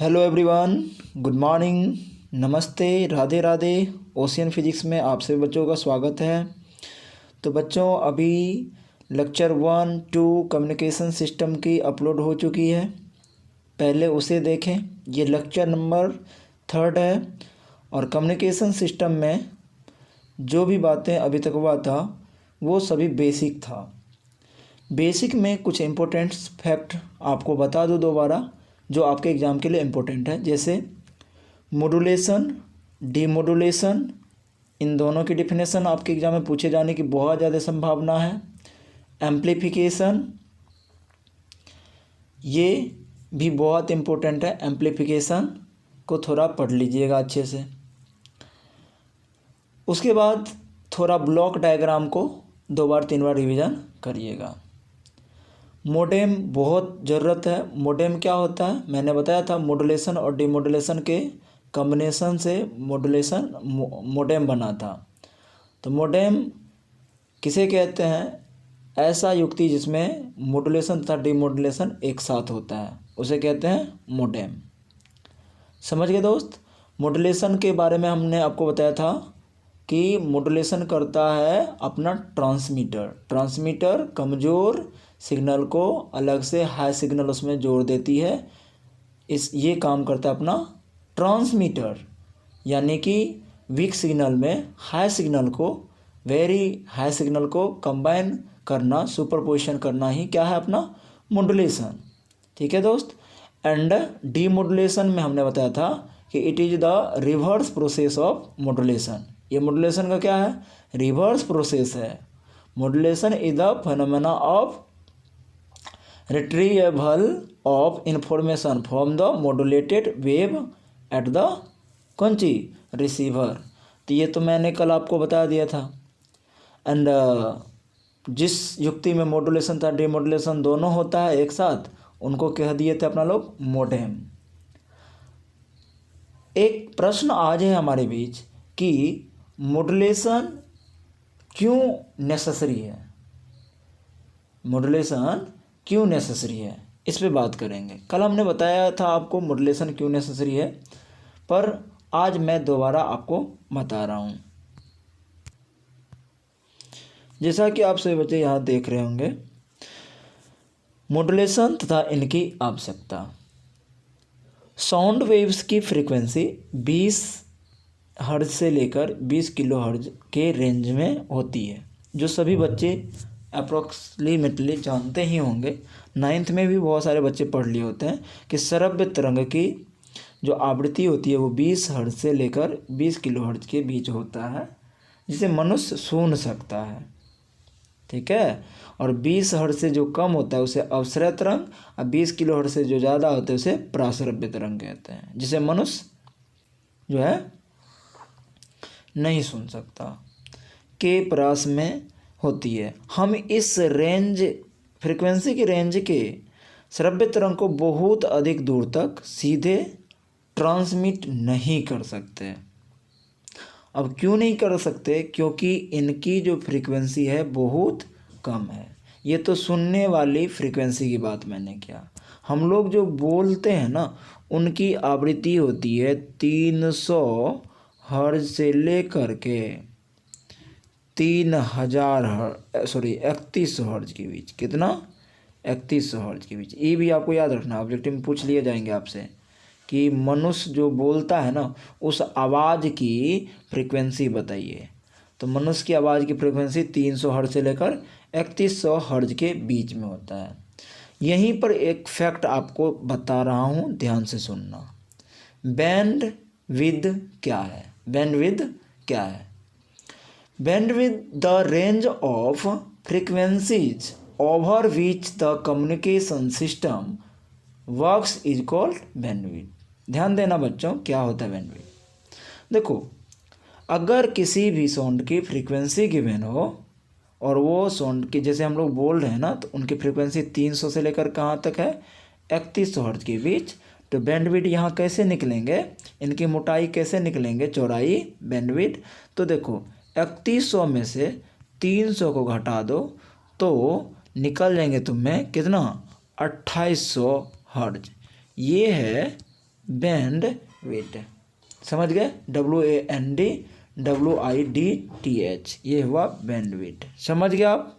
Hello everyone, good morning, नमस्ते, Radhe Radhe. Ocean physics में आप सभी बच्चों का स्वागत है। तो बच्चों, अभी लेक्चर 1-2 कम्युनिकेशन सिस्टम की अपलोड हो चुकी है, पहले उसे देखें। ये लेक्चर नंबर 3 है और कम्युनिकेशन सिस्टम में जो भी बातें अभी तक हुआ था वो सभी बेसिक था। बेसिक में कुछ इम्पोर्टेंट फैक्ट आपको बता दूं दोबारा, जो आपके एग्ज़ाम के लिए इम्पोर्टेंट है। जैसे मॉड्यूलेशन, डीमॉड्यूलेशन, इन दोनों की डिफिनेशन आपके एग्ज़ाम में पूछे जाने की बहुत ज़्यादा संभावना है। एम्प्लीफिकेशन, ये भी बहुत इम्पोर्टेंट है। एम्प्लीफिकेशन को थोड़ा पढ़ लीजिएगा अच्छे से। उसके बाद थोड़ा ब्लॉक डायग्राम को 2 बार 3 बार रिवीजन करिएगा। मोडेम बहुत ज़रूरत है। मोडेम क्या होता है, मैंने बताया था, मॉड्यूलेशन और डीमॉड्यूलेशन के कॉम्बिनेशन से मोडेम बना था। तो मोडेम किसे कहते हैं? ऐसा युक्ति जिसमें मॉड्यूलेशन तथा डीमॉड्यूलेशन एक साथ होता है, उसे कहते हैं मोडेम। समझ गए दोस्त? मॉड्यूलेशन के बारे में हमने आपको बताया था कि मॉड्यूलेशन करता है अपना ट्रांसमीटर कमज़ोर सिग्नल को अलग से हाई सिग्नल उसमें जोड़ देती है। ये काम करता है अपना ट्रांसमीटर, यानी कि वीक सिग्नल में हाई सिग्नल को, वेरी हाई सिग्नल को कंबाइन करना, सुपरपोजिशन करना ही क्या है? अपना मॉड्यूलेशन। ठीक है दोस्त। एंड डीमॉड्यूलेशन में हमने बताया था कि it is the reverse process of modulation. ये मॉड्यूलेशन का क्या है? रिवर्स प्रोसेस है। Modulation is the phenomena of retrieval of information from the modulated wave at the कौन सी रिसीवर। तो ये तो मैंने कल आपको बता दिया था। एंड जिस युक्ति में मॉड्यूलेशन था डीमॉड्यूलेशन दोनों होता है एक साथ, उनको कह दिए थे अपना लोग मोडेम। एक प्रश्न आज है हमारे बीच कि मॉड्यूलेशन क्यों नेसेसरी है? मॉड्यूलेशन क्यों नेसेसरी है, इस पे बात करेंगे। कल हमने बताया था आपको मॉड्यूलेशन क्यों नेसेसरी है, पर आज मैं दोबारा आपको बता रहा हूँ। जैसा कि आप सभी बच्चे यहाँ देख रहे होंगे, मॉड्यूलेशन तथा इनकी आवश्यकता। साउंड वेव्स की फ्रीक्वेंसी 20 हर्ट्ज से लेकर 20 किलो हर्ट्ज के रेंज में होती है, जो सभी बच्चे अप्रोक्सीमेटली जानते ही होंगे। 9th में भी बहुत सारे बच्चे पढ़ लिए होते हैं कि श्रव्य तरंग की जो आवृत्ति होती है वो 20 हर्ट्ज से लेकर 20 किलो हर्ट्ज के बीच होता है, जिसे मनुष्य सुन सकता है। ठीक है। और 20 हर्ट्ज से जो कम होता है उसे अवश्रव्य तरंग, और 20 किलो हर्ट्ज से जो ज़्यादा होता है उसे प्राश्रव्य तरंग कहते हैं, जिसे मनुष्य जो है नहीं सुन सकता, के प्रास में होती है। हम इस रेंज, फ्रीक्वेंसी की रेंज के श्रव्य तरंग को बहुत अधिक दूर तक सीधे ट्रांसमिट नहीं कर सकते। अब क्यों नहीं कर सकते? क्योंकि इनकी जो फ्रीक्वेंसी है बहुत कम है। ये तो सुनने वाली फ्रीक्वेंसी की बात मैंने किया। हम लोग जो बोलते हैं ना, उनकी आवृत्ति होती है 300 हर्ट्ज से लेकर के 3100 हर्ट्ज के बीच। कितना? 3100 हर्ट्ज के बीच। ये भी आपको याद रखना, ऑब्जेक्टिव में पूछ लिए जाएंगे आपसे कि मनुष्य जो बोलता है ना, उस आवाज़ की फ्रीक्वेंसी बताइए। तो मनुष्य की आवाज़ की फ्रीक्वेंसी 300 हर्ट्ज से लेकर 3100 हर्ट्ज के बीच में होता है। यहीं पर एक फैक्ट आपको बता रहा हूँ, ध्यान से सुनना। बैंड विड्थ क्या है? बैंड विड्थ क्या है? Bandwidth, the range of frequencies over which the communication system works is called bandwidth. ध्यान देना बच्चों, क्या होता है बैंडविड्थ? देखो, अगर किसी भी साउंड की फ्रीक्वेंसी गिवन हो और वो साउंड की, जैसे हम लोग बोल रहे हैं ना, तो उनकी फ्रीक्वेंसी 300 से लेकर कहाँ तक है? 3100 हर्ट्ज के बीच। तो बैंडविड्थ यहाँ कैसे निकलेंगे, इनकी मोटाई कैसे निकलेंगे, चौड़ाई, बैंडविड्थ। तो देखो, 3100 में से 300 को घटा दो तो निकल जाएंगे तुम्हें कितना? 2800 हर्ट्ज। ये है बैंडविड्थ। समझ गए, WANDWIDTH, ये हुआ बैंडविड्थ। समझ गए आप।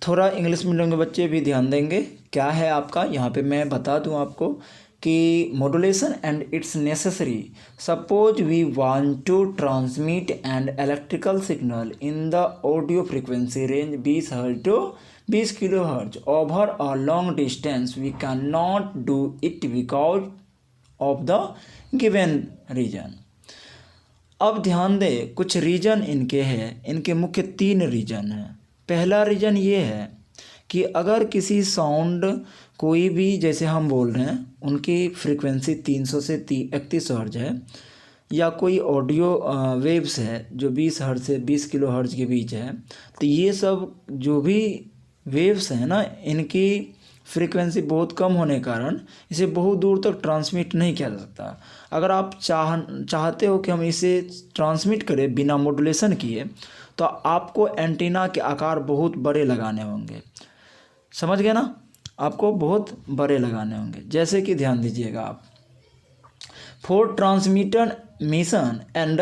थोड़ा इंग्लिश मीडियम के बच्चे भी ध्यान देंगे। क्या है आपका, यहाँ पे मैं बता दूँ आपको कि modulation and it's necessary. Suppose we want to transmit and electrical signal in the audio frequency range 20 hertz to 20 kilohertz over a long distance, we can not do it because of the given reason. अब ध्यान दें, कुछ reason इनके हैं, इनके मुख्य 3 reason हैं। पहला रीजन ये है कि अगर किसी साउंड कोई भी, जैसे हम बोल रहे हैं, उनकी फ्रीक्वेंसी 300 से 31 हर्ट्ज है, या कोई ऑडियो वेव्स है जो 20 हर्ट्ज से 20 किलो हर्ट्ज के बीच है, तो ये सब जो भी वेव्स हैं ना, इनकी फ्रीक्वेंसी बहुत कम होने के कारण इसे बहुत दूर तक ट्रांसमिट नहीं किया जा सकता। अगर आप चाहते हो कि हम इसे ट्रांसमिट करें बिना मॉड्यूलेशन किए, तो आपको एंटीना के आकार बहुत बड़े लगाने होंगे। समझ गए ना, आपको बहुत बड़े लगाने होंगे। जैसे कि ध्यान दीजिएगा आप, for transmitter mission and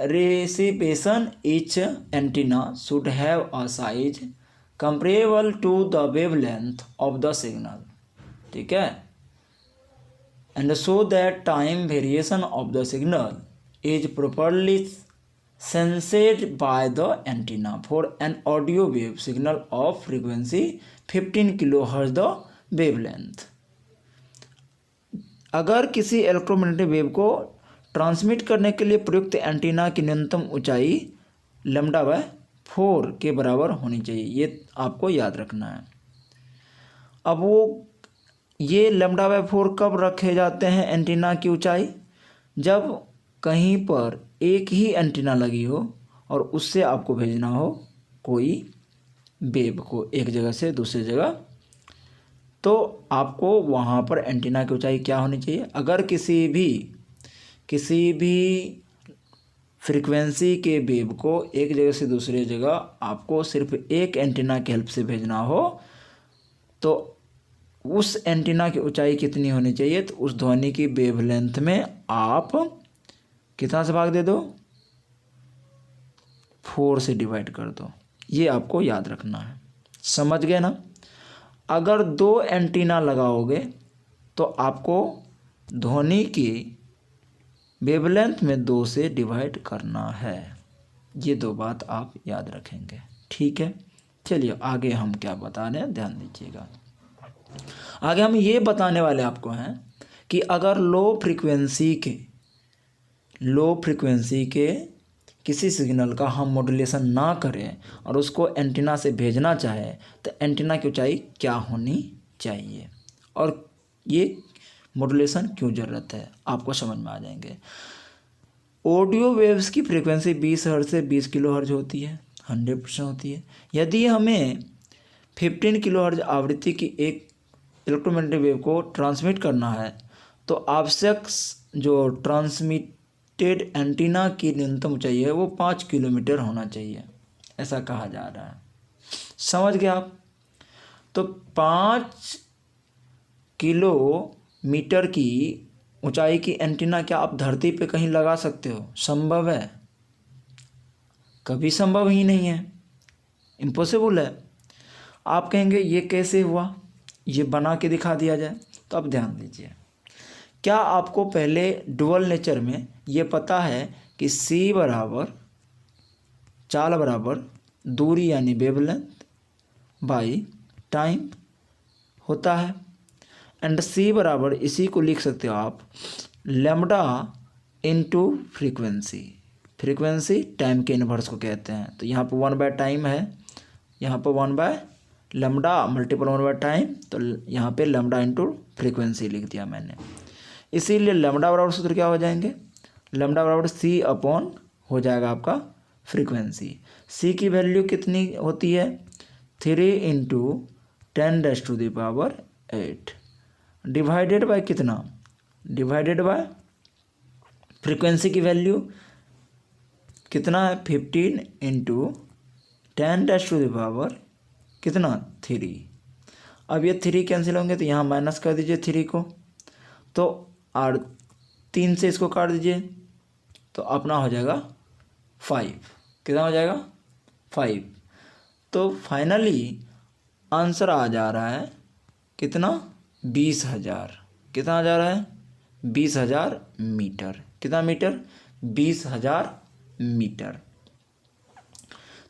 reception each antenna should have a size comparable to the wavelength of the signal, ठीक है, and so that time variation of the signal is properly sensed by the antenna for an audio wave signal of frequency 15 kilohertz the wavelength। अगर किसी electromagnetic wave को transmit करने के लिए प्रयुक्त antenna की न्यूनतम ऊंचाई λ/4 के बराबर होनी चाहिए, ये आपको याद रखना है। अब वो ये λ/4 कब रखे जाते हैं एंटीना की ऊंचाई, जब कहीं पर एक ही एंटीना लगी हो और उससे आपको भेजना हो कोई वेव को एक जगह से दूसरी जगह, तो आपको वहाँ पर एंटीना की ऊंचाई क्या होनी चाहिए। अगर किसी भी फ्रीक्वेंसी के वेव को एक जगह से दूसरी जगह आपको सिर्फ एक एंटीना की हेल्प से भेजना हो, तो उस एंटीना की ऊंचाई कितनी होनी चाहिए, तो उस ध्वनि की वेवलेंथ में आप कितना से भाग दे दो, 4 से डिवाइड कर दो। ये आपको याद रखना है। समझ गए ना। अगर 2 एंटीना लगाओगे तो आपको ध्वनि की वेवलेंथ में 2 से डिवाइड करना है। ये 2 बात आप याद रखेंगे, ठीक है। चलिए आगे हम क्या बता रहे हैं, ध्यान दीजिएगा। आगे हम ये बताने वाले आपको हैं कि अगर लो फ्रीक्वेंसी के किसी सिग्नल का हम मॉड्यूलेशन ना करें और उसको एंटीना से भेजना चाहे, तो एंटीना की ऊंचाई क्या होनी चाहिए और ये मॉड्यूलेशन क्यों ज़रूरत है, आपको समझ में आ जाएंगे। ऑडियो वेव्स की फ्रीक्वेंसी 20 हर्ट्ज से 20 किलो हर्ट्ज होती है, 100% होती है। यदि हमें 15 किलो हर्ट्ज आवृत्ति की एक इलेक्ट्रोमैग्नेटिक वेव को ट्रांसमिट करना है, तो आवश्यक जो ट्रांसमिटेड एंटीना की न्यूनतम ऊंचाई है वो 5 किलोमीटर होना चाहिए, ऐसा कहा जा रहा है। समझ गए आप। तो 5 किलोमीटर की ऊंचाई की एंटीना क्या आप धरती पे कहीं लगा सकते हो? संभव है? कभी संभव ही नहीं है, इम्पॉसिबल है। आप कहेंगे ये कैसे हुआ, ये बना के दिखा दिया जाए। तो अब ध्यान दीजिए, क्या आपको पहले डुअल नेचर में ये पता है कि C बराबर चाल बराबर दूरी यानी वेवलेंथ बाई टाइम होता है, एंड C बराबर इसी को लिख सकते हो आप लैम्डा इनटू फ्रीक्वेंसी टाइम के इन्वर्स को कहते हैं। तो यहाँ पर 1/टाइम है, यहाँ पर 1/λ मल्टीपल 1/टाइम, तो यहाँ पे लैम्डा इंटू फ्रीक्वेंसी लिख दिया मैंने। इसीलिए लैम्डा बराबर सूत्र क्या हो जाएंगे, लैम्डा बराबर C अपॉन हो जाएगा आपका फ्रीक्वेंसी। C की वैल्यू कितनी होती है, 3 × 10⁻⁸ डिवाइडेड बाय कितना, डिवाइडेड बाय फ्रीक्वेंसी की वैल्यू कितना है, 15 × 10⁻³ कितना 3। अब ये 3 कैंसिल होंगे तो यहाँ माइनस कर दीजिए 3 को, तो और 3 से इसको काट दीजिए तो अपना हो जाएगा 5। कितना हो जाएगा 5। तो फाइनली आंसर आ जा रहा है कितना 20,000। कितना आ जा रहा है 20,000 मीटर। कितना मीटर 20,000 मीटर।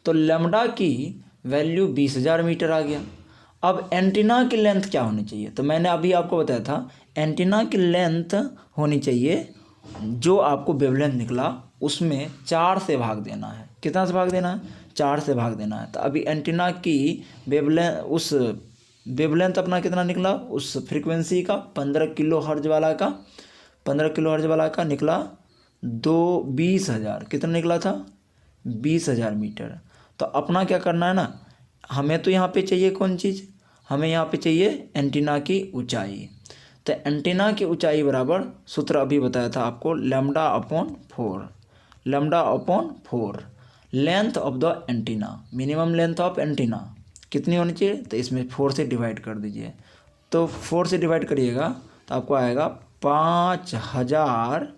तो लैम्डा की वैल्यू 20,000 मीटर आ गया। अब एंटीना की लेंथ क्या होनी चाहिए, तो मैंने अभी आपको बताया था एंटीना की लेंथ होनी चाहिए, जो आपको वेवलेंथ निकला उसमें 4 से भाग देना है। कितना से भाग देना है 4 से भाग देना है। तो अभी एंटीना की वेवलेंथ, उस वेवलेंथ अपना कितना निकला उस फ्रीक्वेंसी का 15 किलो हर्ज वाला का, 15 किलो हर्ज वाला का निकला 20,000। कितना निकला था 20,000 मीटर। तो अपना क्या करना है ना, हमें तो यहाँ पे चाहिए कौन चीज़, हमें यहाँ पे चाहिए एंटीना की ऊंचाई। तो एंटीना की ऊंचाई बराबर सूत्र अभी बताया था आपको, lambda upon 4, lambda upon 4 length of the antenna, minimum length of antenna कितनी होनी चाहिए, तो इसमें 4 से डिवाइड कर दीजिए। तो 4 से डिवाइड करिएगा तो आपको आएगा 5,000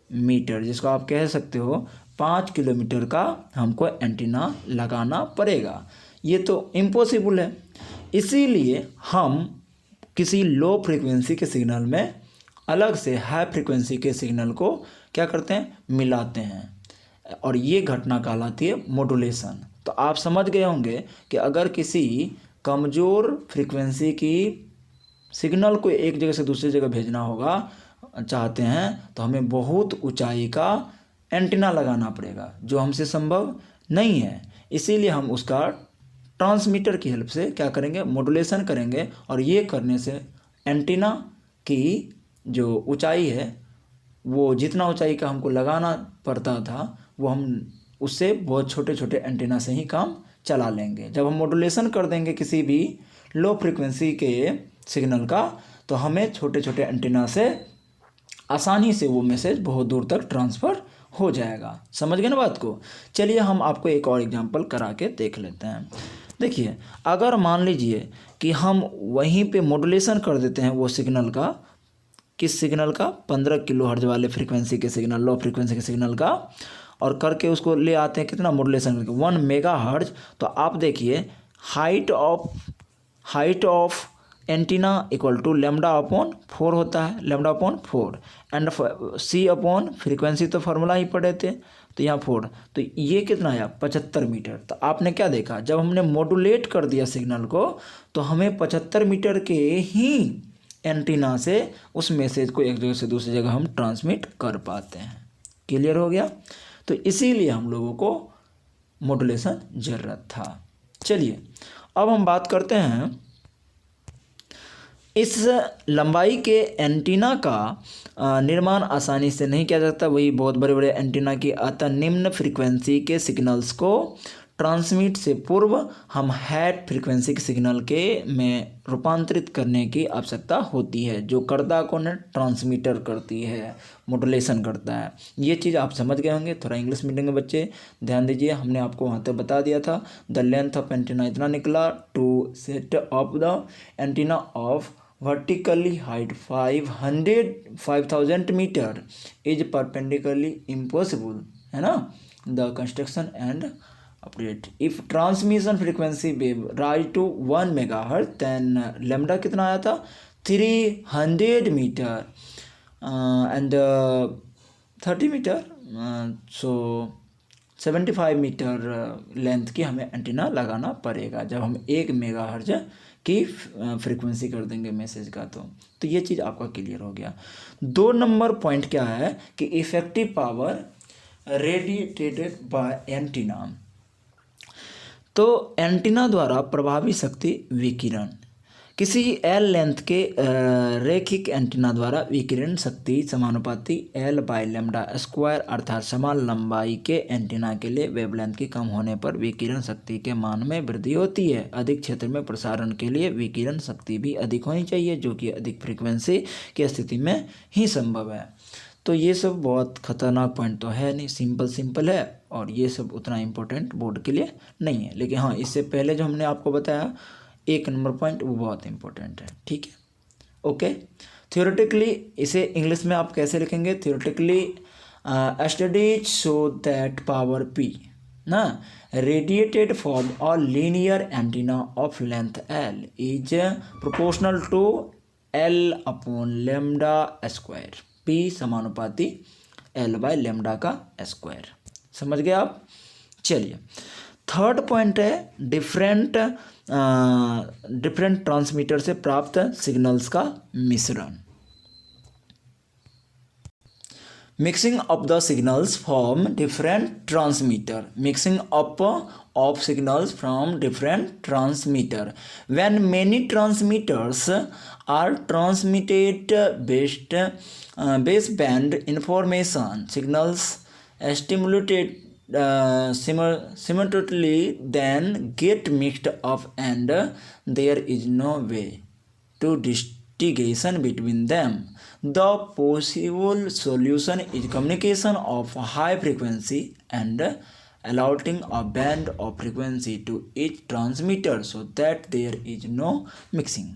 मीटर, जिसको आप कह सकते हो 5 किलोमीटर का हमको एंटीना लगाना पड़ेगा। ये तो इम्पॉसिबल है, इसीलिए हम किसी लो फ्रीक्वेंसी के सिग्नल में अलग से हाई फ्रीक्वेंसी के सिग्नल को क्या करते हैं मिलाते हैं, और ये घटना कहलाती है मॉड्यूलेशन। तो आप समझ गए होंगे कि अगर किसी कमज़ोर फ्रीक्वेंसी की सिग्नल को एक जगह से दूसरी जगह भेजना होगा चाहते हैं तो हमें बहुत ऊंचाई का एंटीना लगाना पड़ेगा, जो हमसे संभव नहीं है। इसीलिए हम उसका ट्रांसमीटर की हेल्प से क्या करेंगे मॉड्यूलेशन करेंगे, और ये करने से एंटीना की जो ऊंचाई है वो जितना ऊंचाई का हमको लगाना पड़ता था वो हम उससे बहुत छोटे छोटे एंटीना से ही काम चला लेंगे। जब हम मॉड्यूलेशन कर देंगे किसी भी लो फ्रीक्वेंसी के सिग्नल का, तो हमें छोटे छोटे एंटीना से आसानी से वो मैसेज बहुत दूर तक ट्रांसफ़र हो जाएगा। समझ गए ना बात को। चलिए हम आपको एक और एग्जांपल करा के देख लेते हैं। देखिए, अगर मान लीजिए कि हम वहीं पे मॉड्यूलेशन कर देते हैं वो सिग्नल का, किस सिग्नल का 15 किलो हर्ट्ज वाले फ्रीक्वेंसी के सिग्नल, लो फ्रीक्वेंसी के सिग्नल का, और करके उसको ले आते हैं कितना मॉड्यूलेशन करके 1 मेगा हर्ट्ज। तो आप देखिए height of antenna equal to lambda upon 4 होता है, lambda upon 4 and C upon frequency तो फार्मूला ही पढ़े थे, तो यहाँ 4, तो ये कितना आया 75 मीटर। तो आपने क्या देखा, जब हमने मॉड्यूलेट कर दिया सिग्नल को तो हमें 75 मीटर के ही एंटीना से उस मैसेज को एक जगह से दूसरी जगह हम ट्रांसमिट कर पाते हैं। क्लियर हो गया। तो इसीलिए हम लोगों को मॉड्यूलेशन ज़रूरत था। चलिए अब हम बात करते हैं इस लंबाई के एंटीना का निर्माण आसानी से नहीं किया जाता। वही बहुत बड़े बड़े एंटीना की अतः निम्न फ्रीक्वेंसी के सिग्नल्स को ट्रांसमिट से पूर्व हम हाई फ्रीक्वेंसी के सिग्नल के में रूपांतरित करने की आवश्यकता होती है, जो करता कौन है ट्रांसमीटर करती है, मॉड्यूलेशन करता है। ये चीज़ आप समझ गए होंगे। थोड़ा इंग्लिश मीडियम के बच्चे ध्यान दीजिए, हमने आपको वहाँ तक बता दिया था। द लेंथ ऑफ एंटीना इतना निकला to set of the antenna of vertically height 5,000 meter is perpendicularly impossible, है ना। The construction and update if transmission frequency wave rise to 1 megahertz then lambda कितना आया था 300 meter and 30 meter so 75 metre length की हमें antenna लगाना पड़ेगा जब हम 1 मेगाहर्ट्ज की फ्रीक्वेंसी कर देंगे मैसेज का। तो ये चीज़ आपका क्लियर हो गया। 2 नंबर पॉइंट क्या है कि effective power radiated by antenna. तो एंटीना द्वारा प्रभावी शक्ति विकिरण, किसी एल लेंथ के रैखिक एंटीना द्वारा विकिरण शक्ति समानुपाती एल बाई लैम्डा स्क्वायर, अर्थात समान लंबाई के एंटीना के लिए वेवलेंथ की कम होने पर विकिरण शक्ति के मान में वृद्धि होती है। अधिक क्षेत्र में प्रसारण के लिए विकिरण शक्ति भी अधिक होनी चाहिए, जो कि अधिक फ्रीक्वेंसी की स्थिति में ही संभव है। तो ये सब बहुत खतरनाक पॉइंट तो है नहीं, सिंपल है, और ये सब उतना इम्पोर्टेंट बोर्ड के लिए नहीं है। लेकिन हाँ, इससे पहले जो हमने आपको बताया एक नंबर पॉइंट वो बहुत इंपॉर्टेंट है, ठीक है। ओके, थियोरेटिकली इसे इंग्लिश में आप कैसे लिखेंगे? Theoretically studies show that power P ना radiated from a linear antenna of length L is proportional to L upon lambda square, P समानुपाती एल बाय लेमडा का स्क्वायर। समझ गए आप? चलिए, थर्ड पॉइंट है डिफरेंट ट्रांसमीटर से प्राप्त सिग्नल्स का मिश्रण। Mixing of the signals from different transmitter, mixing up of signals from different transmitter. When many transmitters are transmitted baseband information signals stimulated simultaneously then get mixed up and there is no way to distinguish between them. The possible solution is communication of high frequency and allotting a band of frequency to each transmitter so that there is no mixing.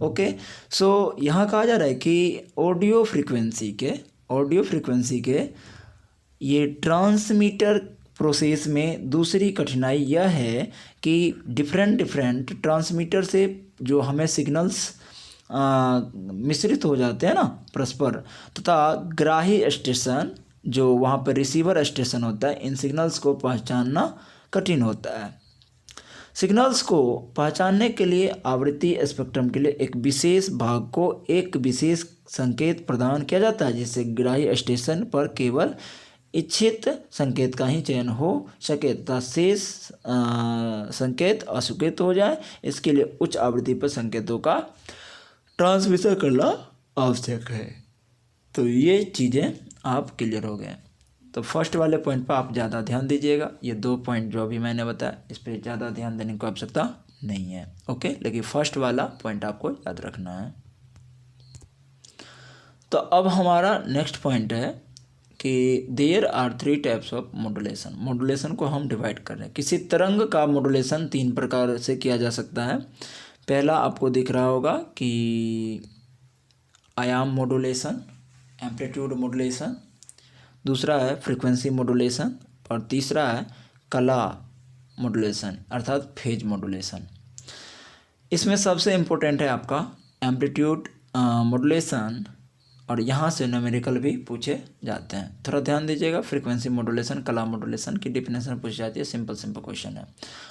Okay, so यहाँ कहा जा रहा है कि audio frequency के ये transmitter process में दूसरी कठिनाई यह है कि डिफरेंट ट्रांसमीटर से जो हमें सिग्नल्स मिश्रित हो जाते हैं ना परस्पर, तथा ग्राही स्टेशन जो वहाँ पर रिसीवर स्टेशन होता है, इन सिग्नल्स को पहचानना कठिन होता है। सिग्नल्स को पहचानने के लिए आवृत्ति स्पेक्ट्रम के लिए एक विशेष भाग को एक विशेष संकेत प्रदान किया जाता है, जिससे ग्राही स्टेशन पर केवल इच्छित संकेत का ही चयन हो सके तथा शेष संकेत अस्वीकृत हो जाए। इसके लिए उच्च आवृत्ति पर संकेतों का ट्रांसमिशन करना आवश्यक है। तो ये चीज़ें आप क्लियर हो गए। तो फर्स्ट वाले पॉइंट पर आप ज़्यादा ध्यान दीजिएगा। ये दो पॉइंट जो अभी मैंने बताया इस पर ज़्यादा ध्यान देने की आवश्यकता नहीं है, ओके। लेकिन फर्स्ट वाला पॉइंट आपको याद रखना है। तो अब हमारा नेक्स्ट पॉइंट है कि there are 3 types of modulation. Modulation को हम डिवाइड कर रहे हैं। किसी तरंग का मॉड्यूलेशन 3 प्रकार से किया जा सकता है। पहला आपको दिख रहा होगा कि आयाम मॉड्यूलेशन, एम्पलीट्यूड मॉड्यूलेशन, दूसरा है फ्रीक्वेंसी मॉड्यूलेशन और तीसरा है कला मॉड्यूलेशन अर्थात फेज मॉड्यूलेशन। इसमें सबसे इम्पोर्टेंट है आपका एम्पलीट्यूड मॉड्यूलेशन और यहाँ से न्यूमेरिकल भी पूछे जाते हैं। थोड़ा ध्यान दीजिएगा। फ्रीक्वेंसी मॉड्यूलेशन, कला मॉड्यूलेशन की डिफिनेशन पूछी जाती है। सिंपल क्वेश्चन है।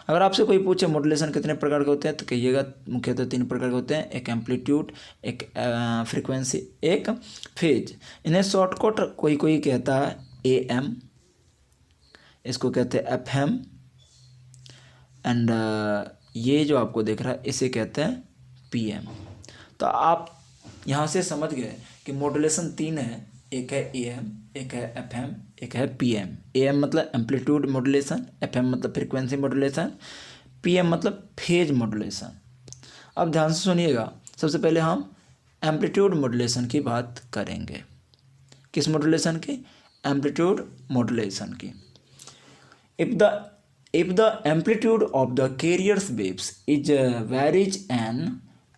अगर आपसे कोई पूछे मॉड्यूलेशन कितने प्रकार के होते हैं तो कहिएगा मुख्यतः 3 प्रकार के होते हैं, एक एम्पलीट्यूड, एक फ्रीक्वेंसी, एक फेज। इन्हें शॉर्टकट कोई कहता है AM, इसको कहते हैं FM एंड ये जो आपको दिख रहा है इसे कहते हैं PM। तो आप यहाँ से समझ गए कि मॉड्यूलेशन 3 है, एक है AM, एक है FM, एक है PM। AM मतलब एम्पलीट्यूड मॉड्यूलेशन, FM मतलब फ्रीक्वेंसी मॉड्यूलेशन, PM मतलब फेज मॉड्यूलेशन। अब ध्यान से सुनिएगा। सबसे पहले हम एम्पलीट्यूड मॉड्यूलेशन की बात करेंगे। किस मॉड्यूलेशन की? एम्पलीट्यूड मॉड्यूलेशन की। If the amplitude of the carrier's waves is varies in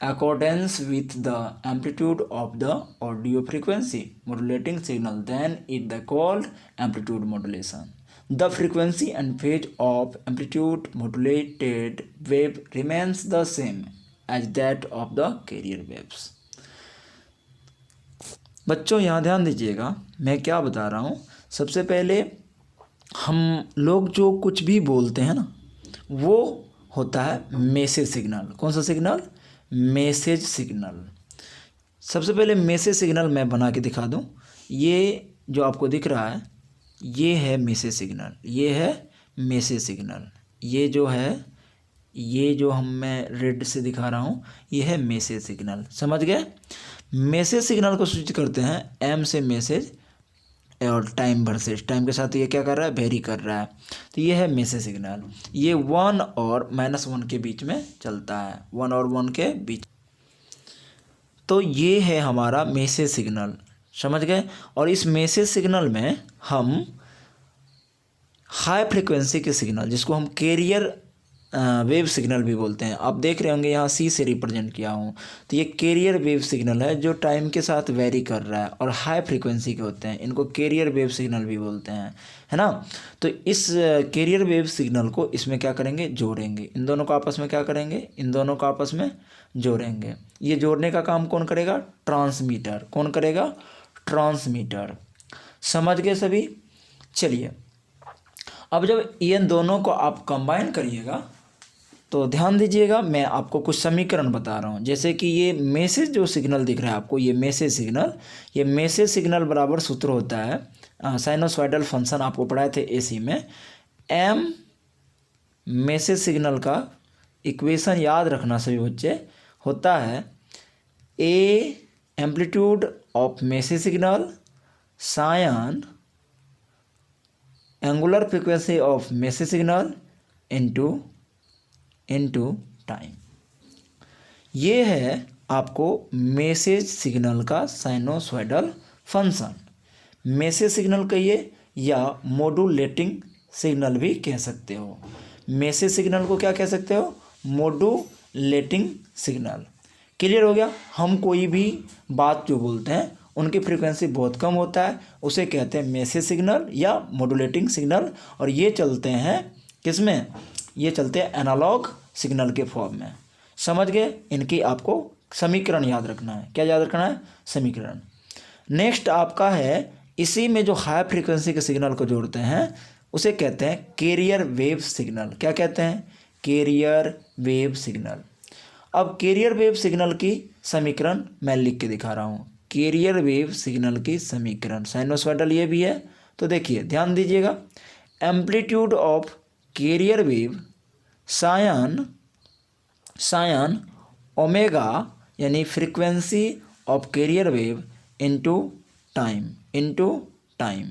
accordance with the amplitude of the audio frequency modulating signal, then it is called amplitude modulation. The frequency and phase of amplitude modulated wave remains the same as that of the carrier waves. बच्चों यहाँ ध्यान दीजिएगा, मैं क्या बता रहा हूँ। सबसे पहले हम लोग जो कुछ भी बोलते हैं ना वो होता है मैसेज सिग्नल। कौन सा सिग्नल? Message signal. सबसे पहले मैसेज सिग्नल मैं बना के दिखा दूं। ये जो आपको दिख रहा है ये है मैसेज सिग्नल, ये है मैसेज सिग्नल। ये जो है, ये जो मैं रेड से दिखा रहा हूँ ये है मैसेज सिग्नल। समझ गए? मैसेज सिग्नल को सूचित करते हैं M से मैसेज और टाइम वर्सेस टाइम के साथ ये क्या कर रहा है? वेरी कर रहा है। तो ये है मैसेज सिग्नल। ये 1 और -1 के बीच में चलता है, 1 और 1 के बीच। तो ये है हमारा मैसेज सिग्नल। समझ गए? और इस मैसेज सिग्नल में हम हाई फ्रिक्वेंसी के सिग्नल जिसको हम कैरियर वेव सिग्नल भी बोलते हैं। आप देख रहे होंगे यहाँ सी से रिप्रेजेंट किया हूँ, तो ये कैरियर वेव सिग्नल है जो टाइम के साथ वेरी कर रहा है और हाई फ्रीक्वेंसी के होते हैं, इनको कैरियर वेव सिग्नल भी बोलते हैं, है ना। तो इस कैरियर वेव सिग्नल को इसमें क्या करेंगे, जोड़ेंगे, इन दोनों को आपस में क्या करेंगे, इन दोनों को आपस में जोड़ेंगे। ये जोड़ने का काम कौन करेगा, ट्रांसमीटर। कौन करेगा, ट्रांसमीटर। समझ गए सभी। चलिए अब जब इन दोनों को आप कंबाइन करिएगा तो ध्यान दीजिएगा, मैं आपको कुछ समीकरण बता रहा हूँ। जैसे कि ये मैसेज जो सिग्नल दिख रहा है आपको, ये मैसेज सिग्नल बराबर सूत्र होता है साइनोसॉइडल फंक्शन, आपको पढ़ाए थे एसी में। एम मैसेज सिग्नल का इक्वेशन याद रखना सभी बच्चे, होता है A amplitude of message signal sine angular frequency of message signal into time. ये है आपको मैसेज सिग्नल का साइनोसॉइडल फंक्शन। मैसेज सिग्नल कहिए या मॉड्यूलेटिंग सिग्नल भी कह सकते हो। मैसेज सिग्नल को क्या कह सकते हो, मॉड्यूलेटिंग सिग्नल। क्लियर हो गया। हम कोई भी बात जो बोलते हैं उनकी फ्रीक्वेंसी बहुत कम होता है, उसे कहते हैं मैसेज सिग्नल या मॉड्यूलेटिंग सिग्नल। और ये चलते हैं किस में, ये चलते हैं एनालॉग सिग्नल के फॉर्म में। समझ गए। इनकी आपको समीकरण याद रखना है। क्या याद रखना है, समीकरण। नेक्स्ट आपका है, इसी में जो हाई फ्रीक्वेंसी के सिग्नल को जोड़ते हैं उसे कहते हैं कैरियर वेव सिग्नल। क्या कहते हैं, कैरियर वेव सिग्नल। अब कैरियर वेव सिग्नल की समीकरण मैं लिख के दिखा रहा हूँ। कैरियर वेव सिग्नल की समीकरण, साइनोसॉइडल ये भी है, तो देखिए ध्यान दीजिएगा। Amplitude of carrier wave sine omega, यानी frequency of carrier wave into time.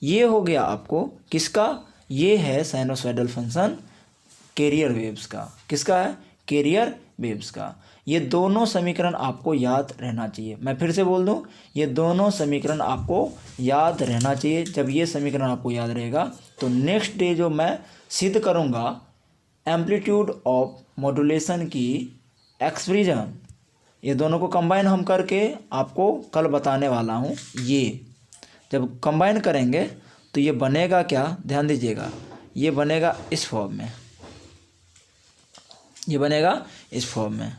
ये हो गया आपको किसका, ये है साइनोसॉइडल फंक्शन कैरियर वेव्स का। किसका है, कैरियर वेव्स का। ये दोनों समीकरण आपको याद रहना चाहिए। मैं फिर से बोल दूं, ये दोनों समीकरण आपको याद रहना चाहिए। जब ये समीकरण आपको याद रहेगा तो नेक्स्ट डे जो मैं सिद्ध करूंगा एम्पलीट्यूड ऑफ मॉड्यूलेशन की एक्सप्रेशन, ये दोनों को कंबाइन हम करके आपको कल बताने वाला हूँ। ये जब कंबाइन करेंगे तो ये बनेगा क्या, ध्यान दीजिएगा, ये बनेगा इस फॉर्म में, ये बनेगा इस फॉर्म में।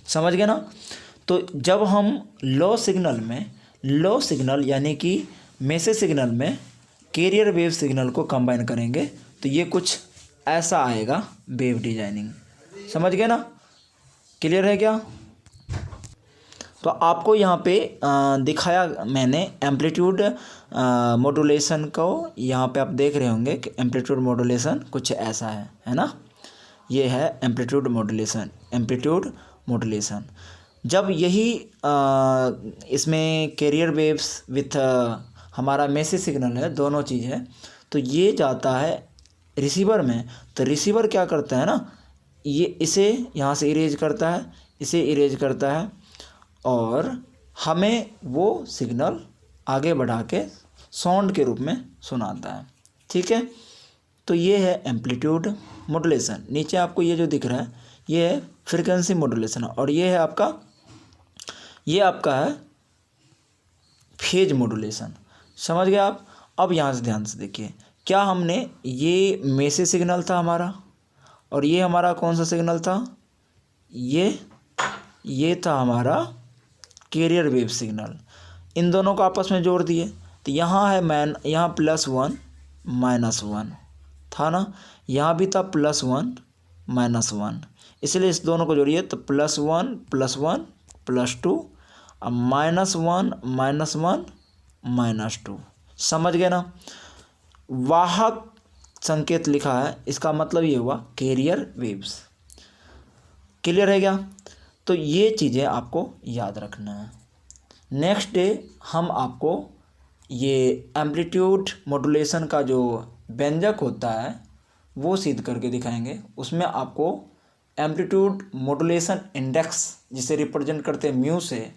समझ गए ना। तो जब हम लो सिग्नल यानी कि मैसेज सिग्नल में कैरियर वेव सिग्नल को कंबाइन करेंगे तो ये कुछ ऐसा आएगा वेव डिजाइनिंग। समझ गए ना, क्लियर है क्या। तो आपको यहाँ पे दिखाया मैंने एम्पलीट्यूड मॉड्यूलेशन को। यहाँ पे आप देख रहे होंगे कि एम्पलीट्यूड मॉड्यूलेशन कुछ ऐसा है ना। ये है एम्पलीट्यूड मॉड्यूलेशन। जब यही इसमें कैरियर वेव्स विथ हमारा मैसेज सिग्नल है, दोनों चीज़ है, तो ये जाता है रिसीवर में। तो रिसीवर क्या करता है ना, ये इसे यहाँ से इरेज करता है, इसे इरेज करता है और हमें वो सिग्नल आगे बढ़ा के साउंड के रूप में सुनाता है। ठीक है। तो ये है एम्पलीट्यूड मॉड्यूलेशन। नीचे आपको ये जो दिख रहा है ये है फ्रीक्वेंसी मॉड्यूलेशन और ये है आपका, ये आपका है फेज मॉड्यूलेशन। समझ गए आप। अब यहाँ से ध्यान से देखिए, क्या हमने, ये मैसेज सिग्नल था हमारा और ये हमारा कौन सा सिग्नल था, ये था हमारा कैरियर वेव सिग्नल। इन दोनों को आपस में जोड़ दिए तो यहाँ है यहाँ +1 -1 था ना, यहाँ भी था +1 -1, इसलिए इस दोनों को जोड़िए तो +1 +1 +2 और -1 -1 -2। समझ गए ना। वाहक संकेत लिखा है, इसका मतलब ये हुआ कैरियर वेव्स। क्लियर है क्या। तो ये चीज़ें आपको याद रखना है। नेक्स्ट डे हम आपको ये एम्पलीट्यूड मॉड्यूलेशन का जो व्यंजक होता है वो सिद्ध करके दिखाएंगे। उसमें आपको एम्पलीट्यूड मॉड्यूलेशन इंडेक्स जिसे रिप्रेजेंट करते हैं म्यू से,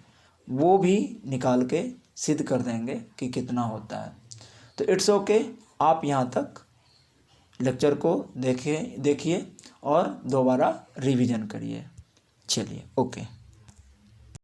वो भी निकाल के सिद्ध कर देंगे कि कितना होता है। तो इट्स ओके। आप यहाँ तक लेक्चर को देखिए और दोबारा रिवीजन करिए। चलिए, ओके।